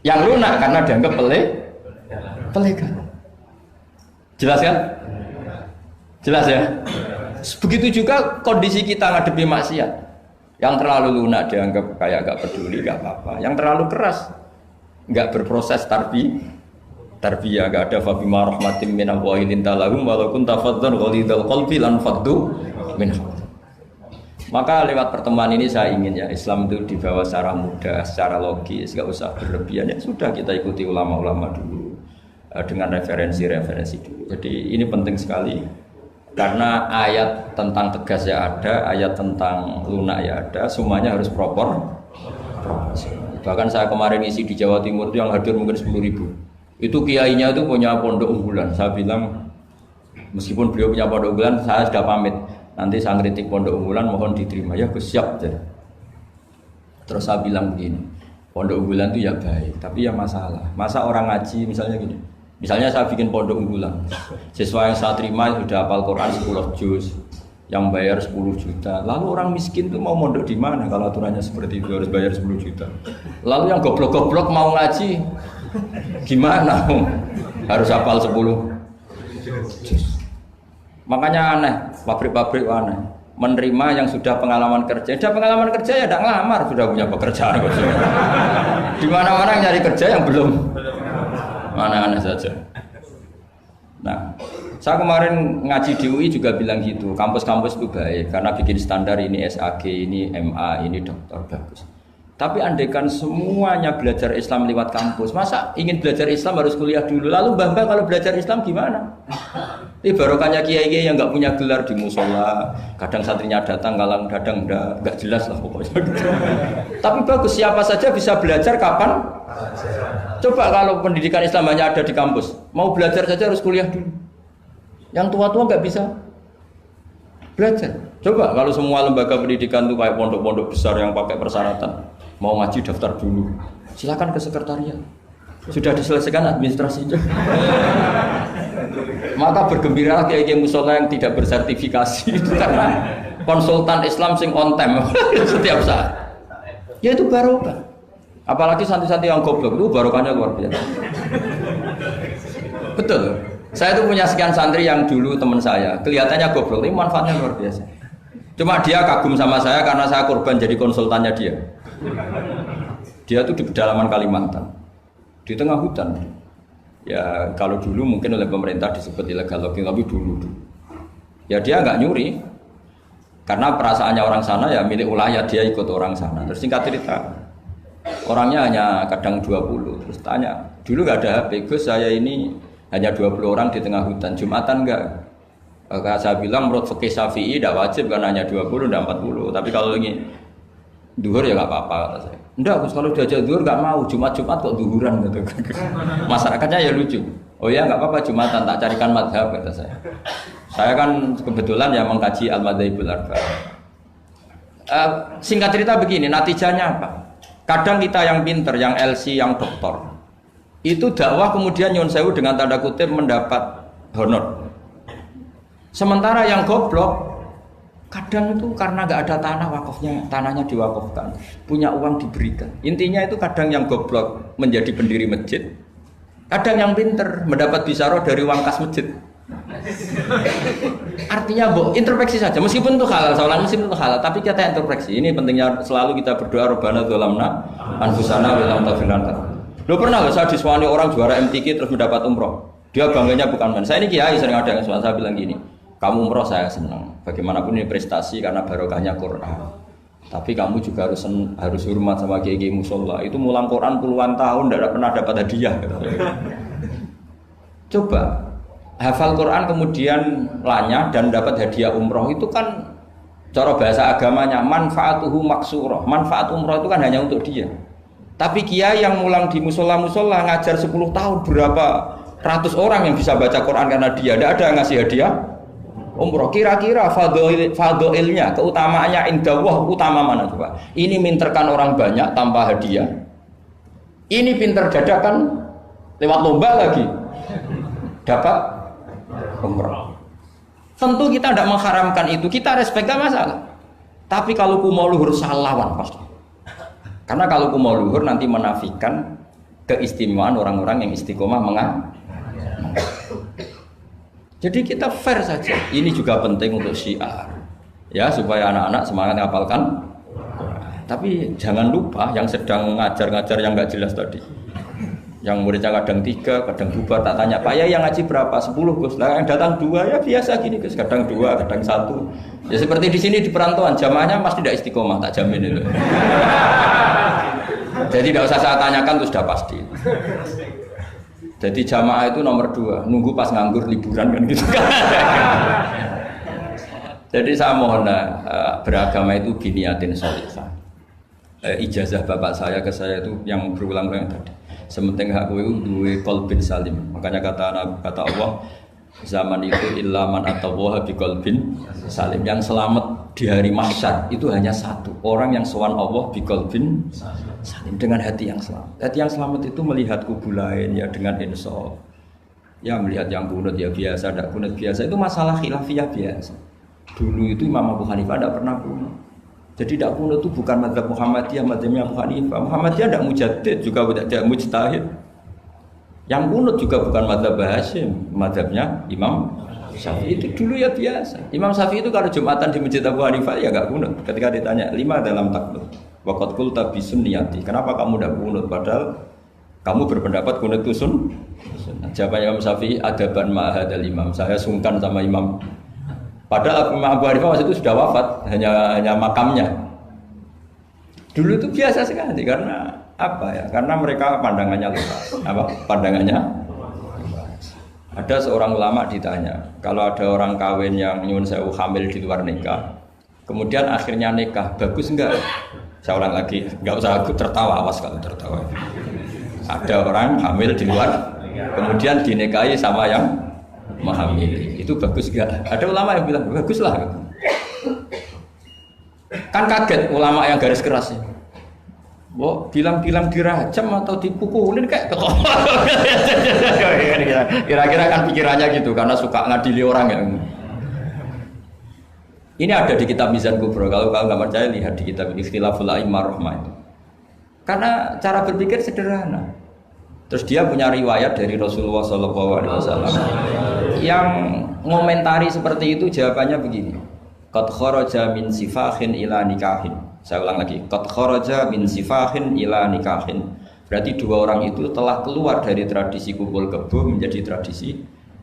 yang lunak karena dianggap pelegan. Jelas kan? Jelas ya? Begitu juga kondisi kita ngadepi maksiat. Yang terlalu lunak dianggap kayak gak peduli, gak apa-apa. Yang terlalu keras gak berproses tarbiyah, gak ada fabima rahmatin minallahi linta lahum walaupun tafadzan ghalidhal qalbi lan faddu min. Maka lewat pertemuan ini saya ingin ya Islam itu dibawa secara mudah, secara logis, gak usah berlebihan. Ya sudah, kita ikuti ulama-ulama dulu dengan referensi-referensi dulu. Jadi ini penting sekali karena ayat tentang tegas ya ada, ayat tentang lunak ya ada, semuanya harus proper. Bahkan saya kemarin isi di Jawa Timur itu yang hadir mungkin 10.000. Itu kiainya itu punya pondok unggulan. Saya bilang meskipun beliau punya pondok unggulan, saya sudah pamit. Nanti saya kritik pondok unggulan mohon diterima ya, Gus siap. Terus saya bilang begini, pondok unggulan itu ya baik, tapi ya masalah. Masa orang ngaji misalnya gini, misalnya saya bikin pondok unggulan, siswa yang saya terima sudah hafal Quran 10 juz, yang bayar 10 juta. Lalu orang miskin itu mau mondok di mana kalau aturannya seperti itu harus bayar 10 juta. Lalu yang goblok-goblok mau ngaji gimana? Harus hafal 10 juz. Makanya aneh, pabrik-pabrik aneh menerima yang sudah pengalaman kerja. Sudah pengalaman kerja ya tidak ngelamar, sudah punya pekerjaan. Di mana-mana nyari kerja yang belum, mana aneh saja. Nah, saya kemarin ngaji di UI juga bilang gitu, kampus-kampus itu baik karena bikin standar ini SAG, ini MA, ini dokter bagus. Tapi andaikan semuanya belajar Islam lewat kampus, masa ingin belajar Islam harus kuliah dulu? Lalu mbah kalau belajar Islam gimana? Ini barokahnya kiai-kiai yang nggak punya gelar di musola, kadang santrinya datang, kadang nggak jelas lah pokoknya. Tapi bagus, siapa saja bisa belajar kapan? Coba kalau pendidikan Islam hanya ada di kampus, mau belajar saja harus kuliah dulu. Yang tua-tua nggak bisa belajar. Coba kalau semua lembaga pendidikan itu kayak pondok-pondok besar yang pakai persyaratan, mau ngaji daftar dulu, silakan ke sekretariat. Sudah diselesaikan administrasinya. Maka bergembiralah kiai musola yang tidak bersertifikasi itu karena konsultan Islam sing on time setiap saat. Ya itu barokah. Apalagi santri-santri yang goblok itu barokahnya luar biasa. Betul. Saya itu punya sekian santri yang dulu teman saya, kelihatannya goblok, tapi manfaatnya luar biasa. Cuma dia kagum sama saya karena saya korban jadi konsultannya dia. Dia tuh di pedalaman Kalimantan, di tengah hutan. Ya kalau dulu mungkin oleh pemerintah disebut illegal logging, tapi dulu. Ya dia nggak nyuri, karena perasaannya orang sana ya milik wilayah, dia ikut orang sana. Terus singkat cerita, orangnya hanya kadang 20. Terus tanya, dulu nggak ada HP, Gus saya ini hanya 20 orang di tengah hutan, Jumatan enggak? Saya bilang menurut fikih Syafi'i tidak wajib kan hanya 20 dan 40. Tapi kalau ini duhur ya nggak apa-apa kata saya. Enggak, Gus kalau diajak duhur nggak mau, Jumat-Jumat kok duhuran gitu. Masyarakatnya ya lucu. Oh ya nggak apa-apa Jumatan, tak carikan madhab kata saya. Saya kan kebetulan ya mengkaji al-madhabul arba'. Singkat cerita begini, natijahnya apa? Kadang kita yang pinter, yang LC, yang doktor, itu dakwah kemudian nyun sewu dengan tanda kutip mendapat honor. Sementara yang goblok kadang itu karena nggak ada tanah wakafnya, tanahnya diwakafkan, punya uang diberikan. Intinya itu kadang yang goblok menjadi pendiri masjid, kadang yang pinter mendapat bisaroh dari uang kas masjid. Artinya introspeksi saja, meskipun itu halal, soalnya meskipun itu halal, tapi kita introspeksi. Ini pentingnya selalu kita berdoa Rabbana dzalamna anfusana wa lam taghfir lana. Lo pernah nggak saya disuani orang juara MTQ terus mendapat umroh? Dia bangganya bukan main. Saya ini kiai sering ada yang saya bilang gini, kamu umroh saya senang. Bagaimanapun ini prestasi karena barokahnya Quran. Tapi kamu juga harus hormat sama kiai musola. Itu mulang Quran puluhan tahun tidak pernah dapat hadiah. Coba hafal Quran kemudian lanyah dan dapat hadiah umroh itu kan cara bahasa agamanya manfaatuhu maksurah. Manfaat umroh itu kan hanya untuk dia. Tapi kiai yang mulang di musola-musola ngajar 10 tahun berapa ratus orang yang bisa baca Quran karena dia, tidak ada yang ngasih hadiah umroh. Kira-kira fadhoilnya, keutamaannya indallah utama mana coba? Ini minterkan orang banyak tanpa hadiah. Ini pinter dadakan lewat lomba lagi dapat umroh. Tentu kita tidak mengharamkan itu, kita respect gak masalah. Tapi kalau ku mau luhur salah lawan pasti. Karena kalau kumo luhur nanti menafikan keistimewaan orang-orang yang istiqomah Jadi kita fair saja. Ini juga penting untuk syiar. Ya, supaya anak-anak semangat ngapalkan. Tapi jangan lupa yang sedang ngajar-ngajar yang nggak jelas tadi. Yang muridnya kadang 3, kadang bubar, tak tanya, Pak ya yang ngaji berapa? 10 Gus. Lah yang datang 2 ya biasa gini Gus, kadang 2, kadang 1. Ya seperti di sini di perantauan jamaahnya pasti tidak istiqomah, tak jamin itu. Jadi tidak usah saya tanyakan itu sudah pasti. Jadi jamaah itu nomor 2, nunggu pas nganggur liburan kan gitu kan. Jadi saya mohon beragama itu biniatin sholihah. Ijazah bapak saya ke saya itu yang berulang-ulang tadi. Sementing hak kowe duwe qalbin salim. Makanya kata Allah, zaman itu illa man atawaha biqalbin salim. Yang selamat di hari mahsyar itu hanya satu, orang yang sowan Allah biqalbin salim, dengan hati yang selamat. Hati yang selamat itu melihat kubu lain ya dengan insaf. Ya melihat yang kunut ya biasa, tidak kunut biasa, itu masalah khilafiyah biasa. Dulu itu Imam Abu Hanifah tidak pernah kunut. Jadi tidak kunut itu bukan mazhab Muhammadiyah, mazhabnya Abu Hanifah. Muhammadiyah tidak mujaddid, juga tidak mujtahid. Yang kunut juga bukan mazhab Hasyim, mazhabnya Imam Syafi'i. Itu dulu ya biasa. Imam Syafi'i itu kalau Jumatan di Masjid Abu Hanifah ya enggak kunut. Ketika ditanya 5 dalam takbir, waqad qulta bi sunniyati. Kenapa kamu tidak kunut padahal kamu berpendapat kunut itu sunnah? Jawabannya Imam Syafi'i, adaban ma'hadal imam. Saya sungkan sama imam. Padahal Imam Abu Hanifah waktu itu sudah wafat, hanya makamnya. Dulu itu biasa sekali karena apa ya? Karena mereka pandangannya luas. Apa? Pandangannya. Ada seorang ulama ditanya, kalau ada orang kawin yang nyuwun sewu hamil di luar nikah, kemudian akhirnya nikah, bagus enggak? Saya ulang lagi, enggak usah aku tertawa, awas kalau tertawa. Ada orang hamil di luar, kemudian dinikahi sama yang menghamili, itu bagus enggak? Ada ulama yang bilang bagus lah. Kan kaget ulama yang garis keras ya. Bilang-bilang dirajam atau dipukulin kayak kira-kira kan pikirannya gitu karena suka ngadili orang ya. Ini ada di kitab Mizan Kubro. Kalau nggak percaya lihat di kitab Ikhtilaful A'immah Rahmah itu. Karena cara berpikir sederhana. Terus dia punya riwayat dari Rasulullah SAW yang ngomentari seperti itu, jawabannya begini. Qad kharaja min sifahin ila nikahin. Saya ulang lagi. Qad kharaja min sifahin ila nikahin. Berarti dua orang itu telah keluar dari tradisi kumpul kebo menjadi tradisi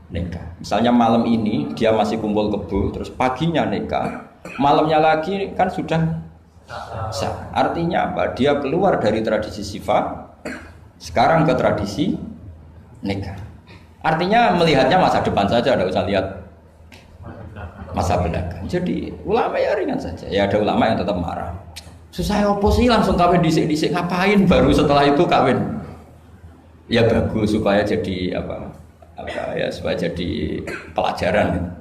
nikah. Misalnya malam ini dia masih kumpul kebo, terus paginya nikah, malamnya lagi kan sudah sah. Artinya apa? Dia keluar dari tradisi sifat, sekarang ke tradisi nikah. Artinya melihatnya masa depan saja, tidak usah lihat masa belakang. Jadi ulama ya ringan saja. Ya ada ulama yang tetap marah. Susah apa sih langsung kawin disik-disik, ngapain baru setelah itu kawin? Ya bagus supaya jadi apa ya, supaya jadi pelajaran.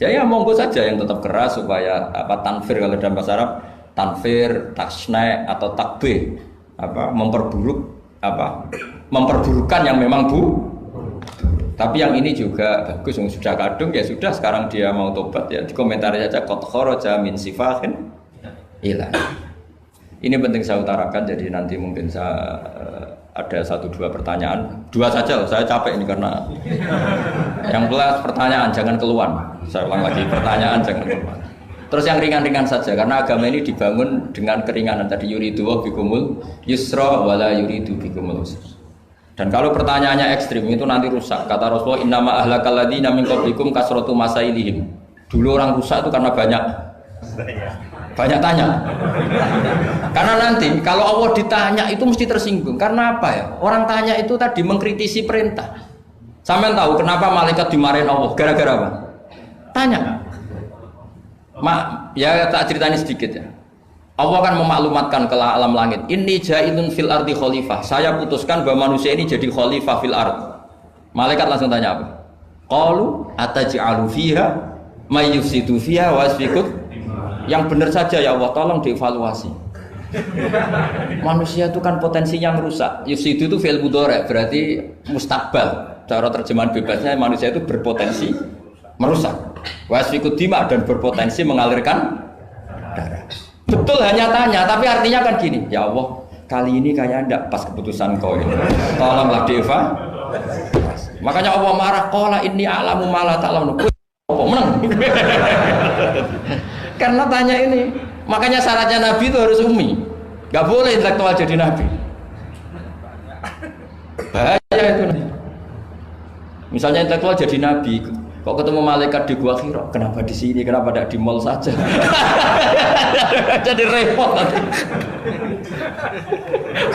Ya monggo saja yang tetap keras supaya tanfir, kalau dalam bahasa Arab tanfir, tasna atau takbih, memperburukan yang memang tapi yang ini juga bagus, yang sudah kadung ya sudah, sekarang dia mau tobat ya dikomentari saja qad kharaja min sifahin ila. Ini penting saya utarakan, jadi nanti mungkin saya ada 1-2 pertanyaan, 2 saja loh, saya capek ini karena yang kelas pertanyaan jangan keluar. Saya ulang lagi, pertanyaan jangan keluar. Terus yang ringan-ringan saja, karena agama ini dibangun dengan keringanan. Tadi yuridu wa bikumul yusra wala yuridu bikumul usra. Dan kalau pertanyaannya ekstrim itu nanti rusak. Kata Rasulullah, innama ahlakal ladzina min qablikum kasratu masailihim. Dulu orang rusak itu karena banyak tanya. Karena nanti kalau Allah ditanya itu mesti tersinggung. Karena apa ya? Orang tanya itu tadi mengkritisi perintah. Sampeyan tahu kenapa malaikat dimarahin Allah? Gara-gara apa? Tanya. Ya tak ceritanya sedikit ya. Allah kan memaklumatkan ke alam langit. Inni ja'ilun fil ardi khalifah. Saya putuskan bahwa manusia ini jadi khalifah fil ard. Malaikat langsung tanya apa? Qalu ataj'alu fiha may yufsidu fiha wa yasfiku. Yang benar saja ya Allah, tolong dievaluasi. Manusia itu kan potensinya merusak. Yufsidu itu fi'il mudhari', berarti mustakbal. Cara terjemahan bebasnya manusia itu berpotensi merusak. Wasfikud dima, dan berpotensi mengalirkan darah. Betul hanya tanya, tapi artinya kan gini, ya Allah, kali ini kayaknya tidak pas keputusan kau ini. Tolonglah Deva. Makanya Allah marah, qala inni a'lamu ma la ta'lamun. Apa menang? Karena tanya ini. Makanya syaratnya Nabi itu harus ummi. Gak boleh intelektual jadi Nabi. Bahaya itu. Misalnya intelektual jadi Nabi, kok ketemu malaikat di Gua Hira, kenapa di sini, kenapa tidak di mall saja? Jadi repot nanti.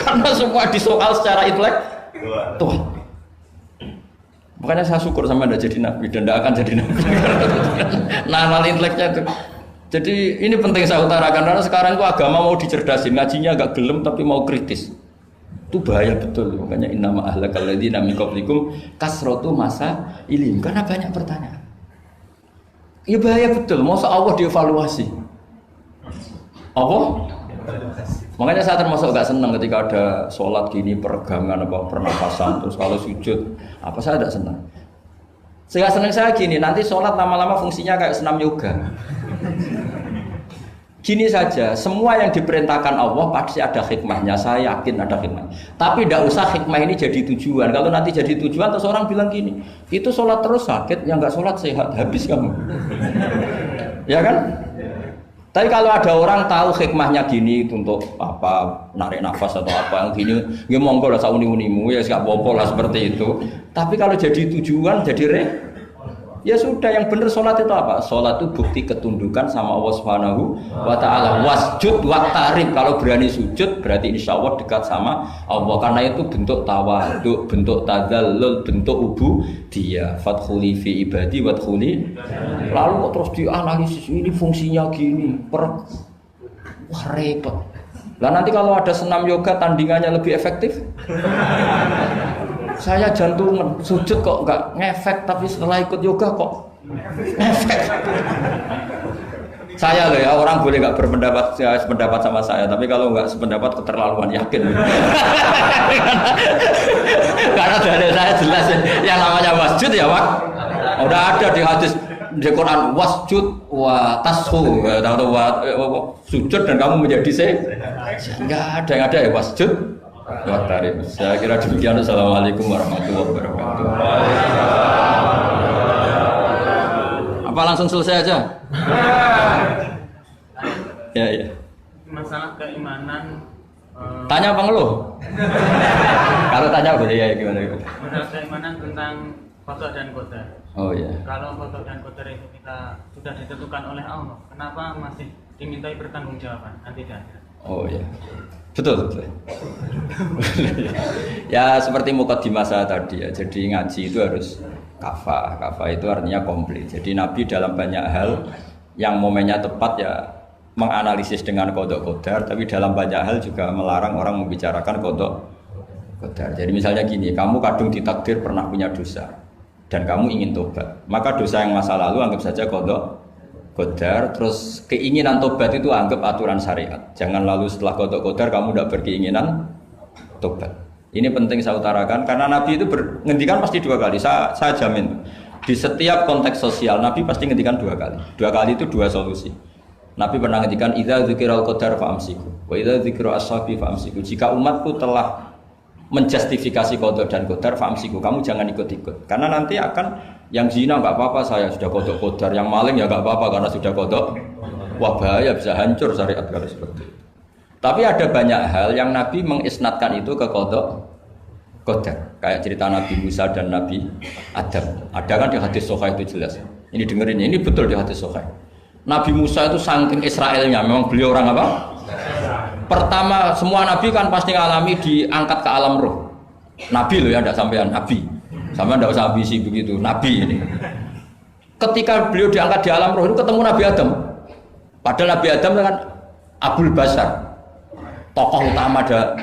Karena semua disoal secara intelektual. Makanya saya syukur sama Anda jadi Nabi dan tidak akan jadi Nabi. Nah, hal inteleknya itu. Jadi ini penting saya utarakan karena sekarang itu agama mau dicerdasin, ngajinya agak gelem tapi mau kritis. Itu bahaya betul. Makanya innama ahlakal ladzina min qablikum kasratu masa ilim, karena banyak pertanyaan. Ya bahaya betul. Masa Allah dievaluasi? Apa? Makanya saya termasuk gak senang ketika ada sholat gini peregangan apa pernapasan terus kalau sujud apa saya tidak senang. Saya senang saya gini nanti sholat lama-lama fungsinya kayak senam yoga. Gini saja, semua yang diperintahkan Allah pasti ada hikmahnya, saya yakin ada hikmah. Tapi tidak usah hikmah ini jadi tujuan. Kalau nanti jadi tujuan, terus orang bilang gini, itu sholat terus sakit, yang nggak sholat sehat, habis kamu. Ya kan? Tapi kalau ada orang tahu hikmahnya gini untuk apa, narik nafas atau apa yang gini, ya monggo lah sauni-unimu, ya nggak apa-apa lah seperti itu. Tapi kalau jadi tujuan, jadi ya sudah, yang benar sholat itu apa? Sholat itu bukti ketundukan sama Allah Subhanahu wa ta'ala. Wasjud waqtarib, kalau berani sujud berarti insya Allah dekat sama Allah. Karena itu bentuk tawadhu, bentuk tadzallul, bentuk ubudiyah. Fadkhuli fi ibadi wadkhuli. Lalu kok terus dianalisis ini fungsinya gini, wah repot. Lah nanti kalau ada senam yoga tandingannya lebih efektif? Saya jantungan, sujud kok nggak ngefek, tapi setelah ikut yoga kok ngefek. Saya loh ya, orang boleh nggak berpendapat sependapat sama saya, tapi kalau nggak sependapat keterlaluan, yakin. Karena dari saya jelas yang namanya wasjud ya Pak. Udah ada di hadis di Quran wasjud wa tashu, atau sujud dan kamu menjadi nggak ada yang ada ya wasjud. Saya kira demikian. Assalamualaikum warahmatullahi wabarakatuh. Apa langsung selesai aja? Ya. Masalah keimanan. Tanya apa ngeluh? Kalau tanya boleh ya gimana? Masalah keimanan tentang qada dan qadar. Oh ya. Kalau qada dan qadar itu kita sudah ditentukan oleh Allah, kenapa masih dimintai pertanggungjawaban nanti di akhirat? Oh ya. Betul. Ya seperti mukadimah saya tadi ya. Jadi ngaji itu harus kafah. Kafah itu artinya komplit. Jadi Nabi dalam banyak hal yang momennya tepat ya menganalisis dengan qada qadar, tapi dalam banyak hal juga melarang orang membicarakan qada qadar. Jadi misalnya gini, kamu kadung ditakdir pernah punya dosa dan kamu ingin tobat, maka dosa yang masa lalu anggap saja qada qadar, terus keinginan tobat itu anggap aturan syariat. Jangan lalu setelah qada qadar kamu tidak berkeinginan tobat. Ini penting saya utarakan karena Nabi itu ngendikan pasti dua kali. Saya jamin di setiap konteks sosial Nabi pasti ngendikan dua kali. Dua kali itu dua solusi. Nabi pernah ngendikan idza dzikiral qadar fa'amsiku wa idza dzikra ashabi fa'amsiku. Jika umatku telah menjustifikasi qada dan qadar fa'amsiku, kamu jangan ikut-ikut. Karena nanti akan yang zina nggak apa-apa, saya sudah qada qadar, yang maling ya nggak apa-apa karena sudah qada. Wah bahaya, bisa hancur syariat kalau seperti itu. Tapi ada banyak hal yang Nabi mengisnadkan itu ke qada qadar. Kayak cerita Nabi Musa dan Nabi Adam. Ada kan di hadis Sahih itu jelas. Ini dengerin, ini betul di hadis Sahih. Nabi Musa itu saking Israelnya, memang beliau orang apa? Pertama, semua Nabi kan pasti ngalami diangkat ke alam roh. Nabi loh ya, tidak sampean Nabi. Sama tidak usah ambisi begitu, Nabi ini. Ketika beliau diangkat di alam roh itu ketemu Nabi Adam. Padahal Nabi Adam kan Abul Basar, tokoh utama ada.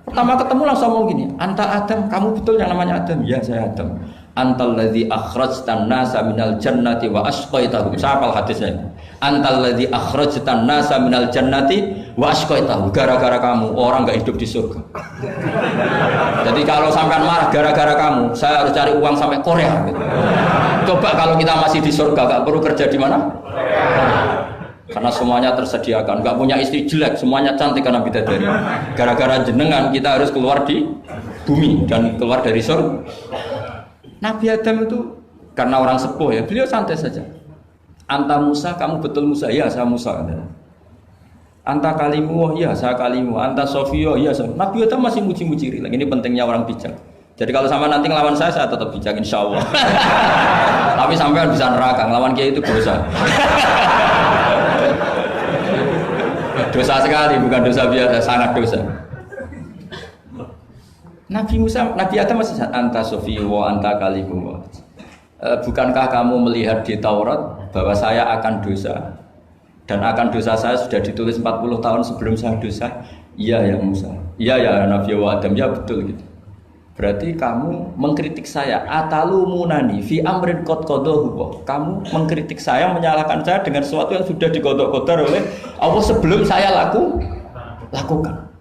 Pertama ketemu langsung ngomong gini, anta Adam, kamu betul yang namanya Adam? Ya saya Adam. Antal ladzi akhrajtan nasa minal jannati wa asqaitahum. Siapa hadisnya? Antal ladzi akhrajtan nasa minal jannati wa asqaitahum. Gara-gara kamu orang enggak hidup di surga. Jadi kalau sampean marah gara-gara kamu, saya harus cari uang sampai Korea gitu. Coba kalau kita masih di surga, enggak perlu kerja di mana? Karena semuanya tersediakan, nggak punya istri jelek, semuanya cantik karena bidadari. Gara-gara jenengan kita harus keluar di bumi dan keluar dari surga. Nabi Adam itu karena orang sepuh ya, beliau santai saja. Anta Musa, kamu betul Musa? Ya, saya Musa. Anta kalimu, ya saya kalimu. Anta Sofio, ya saya. Nabi Adam masih muji-muji rilek. Ini pentingnya orang bijak. Jadi kalau sama nanti ngelawan saya tetap bijak insya Allah. Tapi sampai bisa neraka, ngelawan kiai itu dosa. Dosa sekali, bukan dosa biasa, sangat dosa. Nabi Musa, Nabi Adam masih anta sofi wa anta kalimu. Bukankah kamu melihat di Taurat bahwa saya akan dosa dan akan dosa saya sudah ditulis 40 tahun sebelum saya dosa? Iya ya Musa. Iya ya Nabi Adam, ya betul gitu. Berarti kamu mengkritik saya atalumunani fi amrin qad qadahu. Kamu mengkritik saya, menyalahkan saya dengan sesuatu yang sudah digodok-godar oleh Allah sebelum saya lakukan.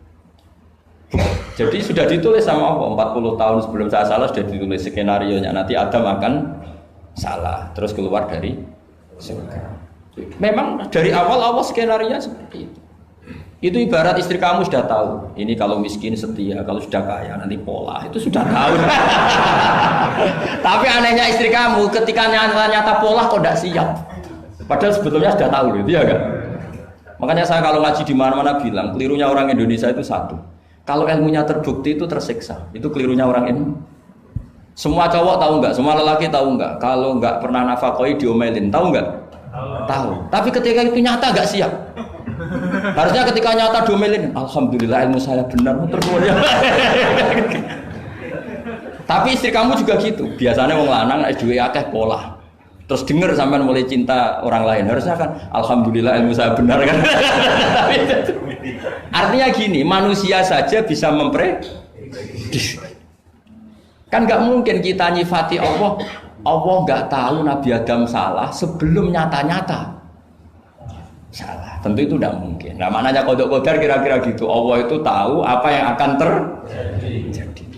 Jadi sudah ditulis sama Allah 40 tahun sebelum saya salah sudah ditulis skenario-nya nanti Adam akan salah terus keluar dari surga. Memang dari awal Allah skenario-nya seperti itu. Itu ibarat istri kamu sudah tahu, ini kalau miskin setia, kalau sudah kaya nanti pola, itu sudah tahu. Tapi anehnya istri kamu ketika nyata pola kok tidak siap. Padahal sebetulnya sudah tahu gitu ya kan. Makanya saya kalau ngaji di mana-mana bilang, kelirunya orang Indonesia itu satu. Kalau ilmunya terbukti itu tersiksa, itu kelirunya orang ini. Semua cowok tahu enggak, semua lelaki tahu enggak, kalau enggak pernah nafakoi diomelin, tahu enggak? Tahu. Tapi ketika itu nyata enggak siap. Harusnya ketika nyata diomelin, alhamdulillah ilmu saya benar, terus. Tapi istri kamu juga gitu. Biasanya wong lanang duwe akeh pola. Terus denger sampean mulai cinta orang lain. Harusnya kan alhamdulillah ilmu saya benar kan. Artinya gini, manusia saja bisa memprediksi. Kan nggak mungkin kita nyifati Allah. Allah nggak tahu Nabi Adam salah sebelum nyata-nyata salah. Tentu itu tidak mungkin. Nah, maknanya kodok kodar kira-kira gitu. Allah itu tahu apa yang akan terjadi.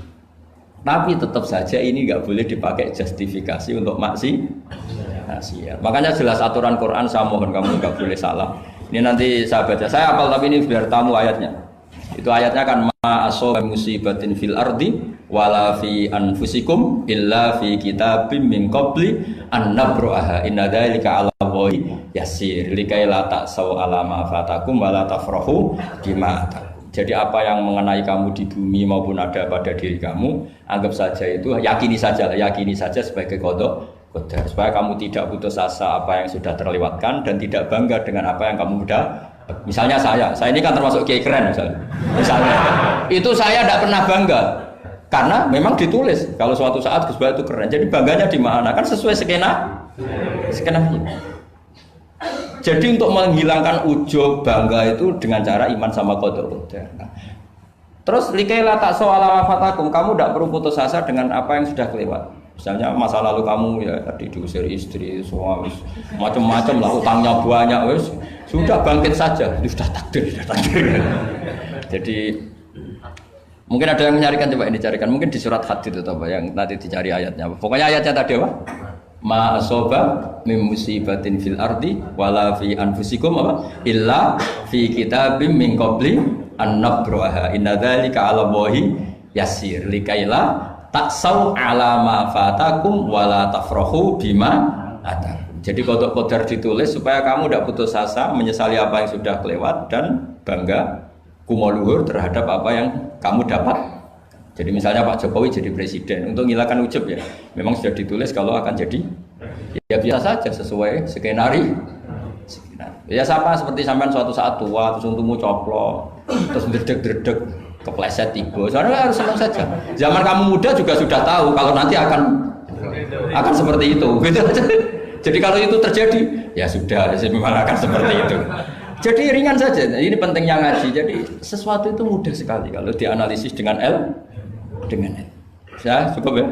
Tapi tetap saja ini nggak boleh dipakai justifikasi untuk maksiat. Makanya jelas aturan Quran, saya mohon kamu nggak boleh salah. Ini nanti saya baca. Saya hafal tapi ini biar tamu ayatnya. Itu ayatnya kan ma asaba musibatin fil ardi wala fi anfusikum illa fi kitabim min qabli an nabraha inna dzalika 'ala Allahi yasir likai la ta'sau 'ala ma fatakum wala tafrahu bima. Jadi apa yang mengenai kamu di bumi maupun ada pada diri kamu, anggap saja itu yakini saja sebagai qada qadar supaya kamu tidak putus asa apa yang sudah terlewatkan dan tidak bangga dengan apa yang kamu sudah. Misalnya saya ini kan termasuk kiai keren misalnya itu saya tidak pernah bangga karena memang ditulis kalau suatu saat Gus Bahat itu keren, jadi bangganya di mana kan sesuai skenario. Jadi untuk menghilangkan ujub bangga itu dengan cara iman sama qada qadar. Terus likaila ta'sau 'ala ma fatakum, kamu tidak perlu putus asa dengan apa yang sudah kelewat. Misalnya masa lalu kamu ya tadi diusir istri, suami, macam-macam lah, utangnya banyak, wes sudah bangkit saja, sudah takdir. Jadi mungkin ada yang mencarikan, coba ini carikan, mungkin di surat Hadid itu apa yang nanti dicari ayatnya. Pokoknya ayatnya tadi apa? Ma asoba min musibatin fil ardi wala fi anfusikum apa? Illa fi kitabim min qabli an nabraha inna dzalika 'ala Allahi yasir likaila taksau 'ala ma fatakum wala tafrahu bima atakum. Jadi kodok kodar ditulis supaya kamu tidak putus asa menyesali apa yang sudah kelewat dan bangga kumoluhur terhadap apa yang kamu dapat. Jadi misalnya Pak Jokowi jadi presiden untuk menghilangkan ujub ya, memang sudah ditulis kalau akan jadi ya biasa saja sesuai skenario. Ya sama seperti sampean suatu saat tua terus untukmu coplok terus dredeg kepleset tiba. Soalnya harus senang saja. Zaman kamu muda juga sudah tahu kalau nanti akan seperti itu. Gitu. Jadi kalau itu terjadi, ya sudah, memang akan seperti itu. Jadi ringan saja. Ini pentingnya ngaji. Jadi sesuatu itu mudah sekali kalau dianalisis dengan L. Ya, cukup ya.